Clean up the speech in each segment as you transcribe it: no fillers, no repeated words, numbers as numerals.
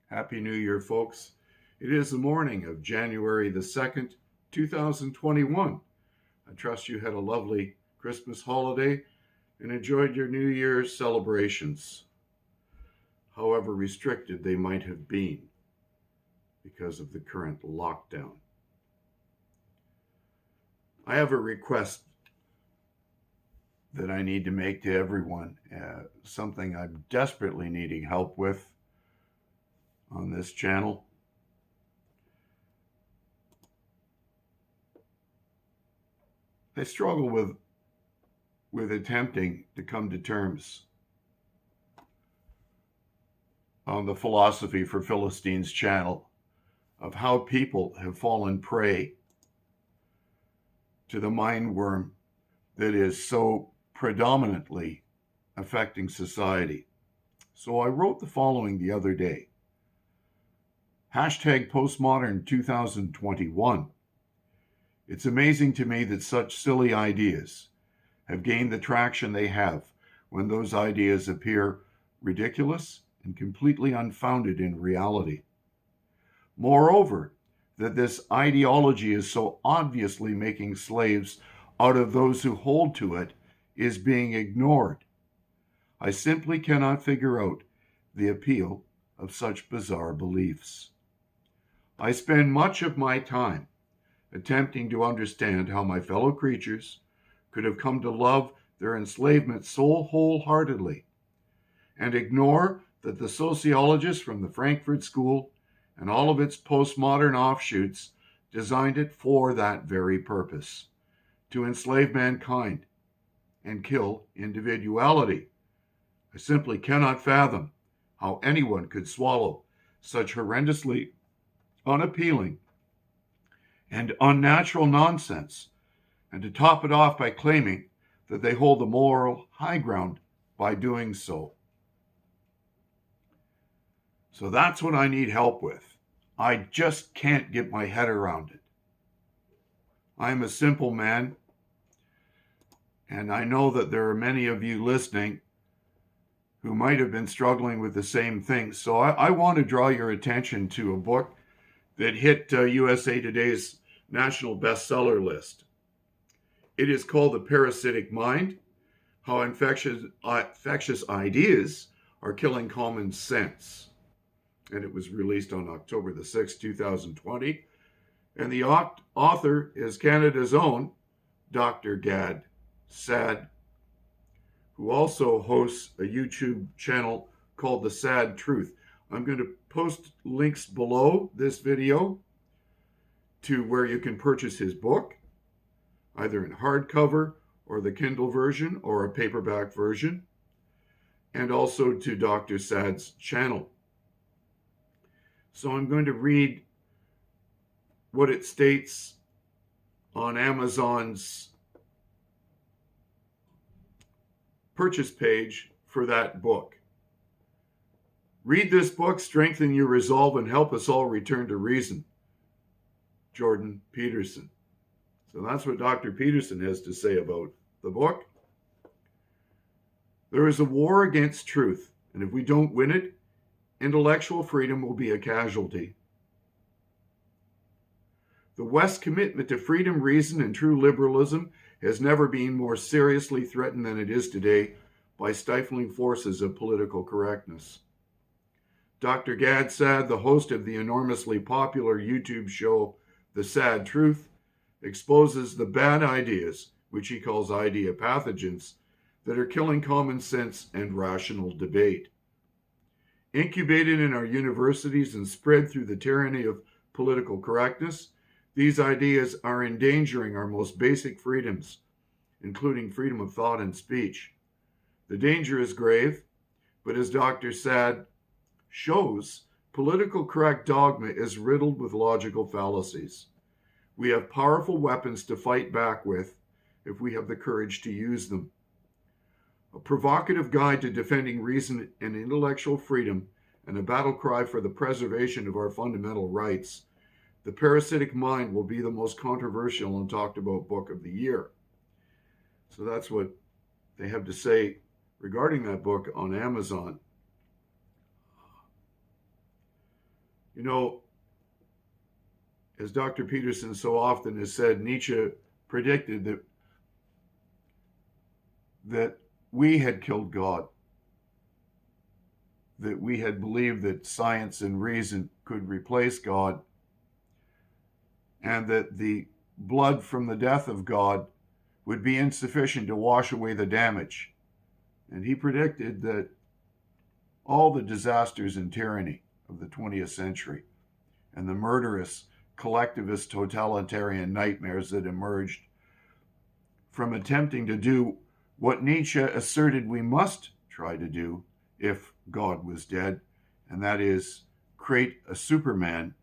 Happy New Year, folks. It is the morning of January the 2nd, 2021. I trust you had a lovely Christmas holiday and enjoyed your New Year's celebrations, however restricted they might have been because of the current lockdown. I have a request that I need to make to everyone, something I'm desperately needing help with on this channel. I struggle with attempting to come to terms on the Philosophy for Philistines channel of how people have fallen prey to the mind worm that is so predominantly affecting society. So I wrote the following the other day. Hashtag Postmodern 2021. It's amazing to me that such silly ideas have gained the traction they have when those ideas appear ridiculous and completely unfounded in reality. Moreover, that this ideology is so obviously making slaves out of those who hold to it is being ignored. I simply cannot figure out the appeal of such bizarre beliefs. I spend much of my time attempting to understand how my fellow creatures could have come to love their enslavement so wholeheartedly and ignore that the sociologists from the Frankfurt School and all of its postmodern offshoots designed it for that very purpose, to enslave mankind and kill individuality. I simply cannot fathom how anyone could swallow such horrendously unappealing and unnatural nonsense, and to top it off by claiming that they hold the moral high ground by doing so. So that's what I need help with. I just can't get my head around it. I'm a simple man, and I know that there are many of you listening who might have been struggling with the same thing. So I want to draw your attention to a book that hit USA Today's national bestseller list. It is called The Parasitic Mind: How Infectious Ideas Are Killing Common Sense. And it was released on October the 6th, 2020. And the author is Canada's own Dr. Gad Saad, who also hosts a YouTube channel called The Sad Truth. I'm going to post links below this video to where you can purchase his book, either in hardcover or the Kindle version or a paperback version, and also to Dr. Saad's channel. So I'm going to read what it states on Amazon's purchase page for that book. Read this book, strengthen your resolve, and help us all return to reason. Jordan Peterson. So that's what Dr. Peterson has to say about the book. There is a war against truth, and if we don't win it, intellectual freedom will be a casualty. The West's commitment to freedom, reason, and true liberalism has never been more seriously threatened than it is today by stifling forces of political correctness. Dr. Gad Saad, the host of the enormously popular YouTube show The Sad Truth, exposes the bad ideas, which he calls idea pathogens, that are killing common sense and rational debate. Incubated in our universities and spread through the tyranny of political correctness, these ideas are endangering our most basic freedoms, including freedom of thought and speech. The danger is grave, but as Dr. Saad shows, political correct dogma is riddled with logical fallacies. We have powerful weapons to fight back with if we have the courage to use them. A provocative guide to defending reason and intellectual freedom and a battle cry for the preservation of our fundamental rights. The Parasitic Mind will be the most controversial and talked about book of the year. So that's what they have to say regarding that book on Amazon. You know, as Dr. Peterson so often has said, Nietzsche predicted that we had killed God, that we had believed that science and reason could replace God, and that the blood from the death of God would be insufficient to wash away the damage. And he predicted that all the disasters and tyranny of the 20th century and the murderous collectivist totalitarian nightmares that emerged from attempting to do what Nietzsche asserted we must try to do if God was dead, and that is create a Superman,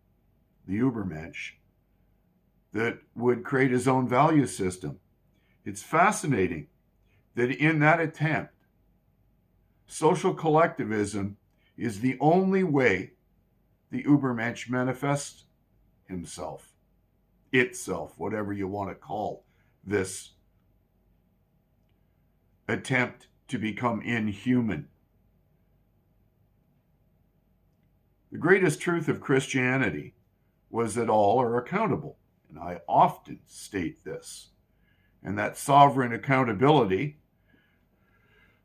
the Übermensch, that would create his own value system. It's fascinating that in that attempt, social collectivism is the only way the Übermensch manifests himself, itself, whatever you want to call this attempt to become inhuman. The greatest truth of Christianity was that all are accountable, and I often state this, and that sovereign accountability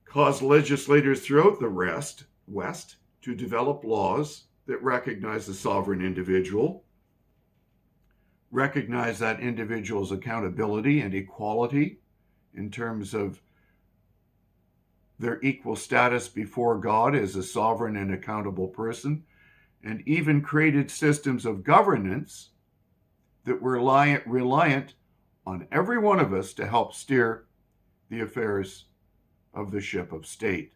caused legislators throughout the West to develop laws that recognize the sovereign individual, recognize that individual's accountability and equality in terms of their equal status before God as a sovereign and accountable person, and even created systems of governance that were reliant on every one of us to help steer the affairs of the ship of state.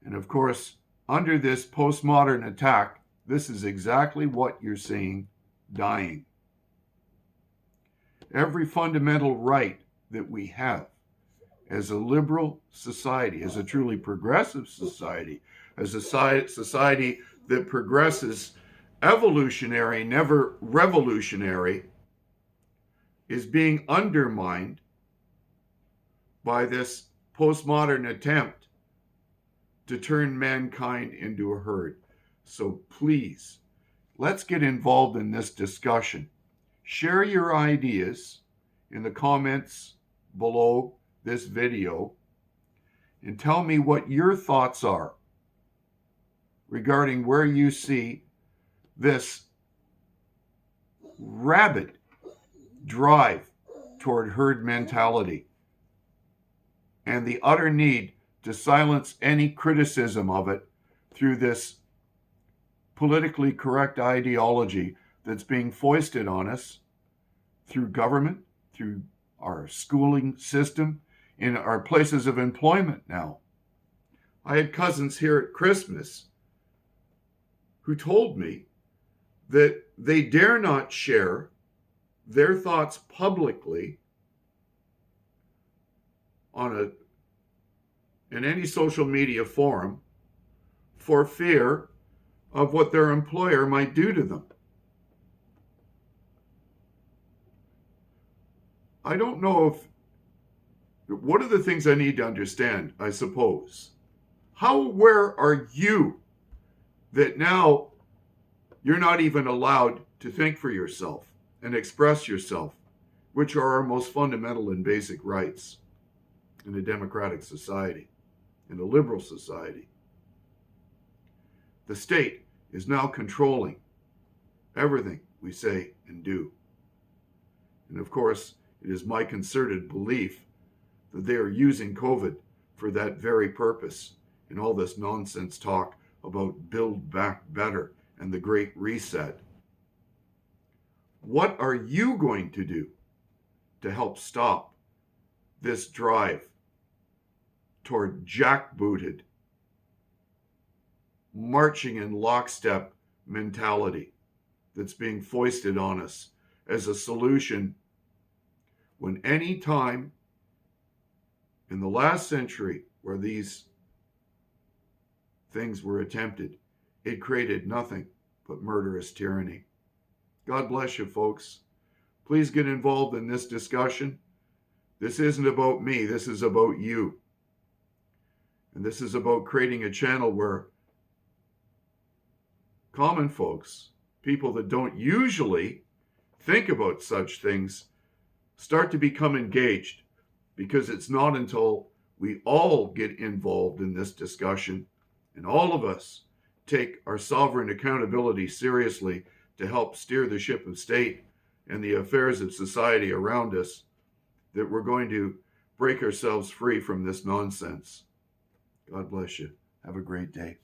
And of course, under this postmodern attack, this is exactly what you're seeing dying. Every fundamental right that we have as a liberal society, as a truly progressive society, as a society that progresses evolutionary, never revolutionary, is being undermined by this postmodern attempt to turn mankind into a herd. So please, let's get involved in this discussion. Share your ideas in the comments below this video and tell me what your thoughts are regarding where you see this rabid drive toward herd mentality and the utter need to silence any criticism of it through this politically correct ideology that's being foisted on us through government, through our schooling system, in our places of employment now. I had cousins here at Christmas who told me that they dare not share their thoughts publicly in any social media forum for fear of what their employer might do to them. I don't know what are the things I need to understand, I suppose. How aware are you that now you're not even allowed to think for yourself and express yourself, which are our most fundamental and basic rights in a democratic society, in a liberal society? The state is now controlling everything we say and do. And of course, it is my concerted belief that they are using COVID for that very purpose in all this nonsense talk about build back better and the Great Reset. What are you going to do to help stop this drive toward jackbooted, marching in lockstep mentality that's being foisted on us as a solution when any time in the last century where these things were attempted, it created nothing but murderous tyranny? God bless you, folks. Please get involved in this discussion. This isn't about me. This is about you. And this is about creating a channel where common folks, people that don't usually think about such things, start to become engaged, because it's not until we all get involved in this discussion and all of us take our sovereign accountability seriously to help steer the ship of state and the affairs of society around us that we're going to break ourselves free from this nonsense. God bless you. Have a great day.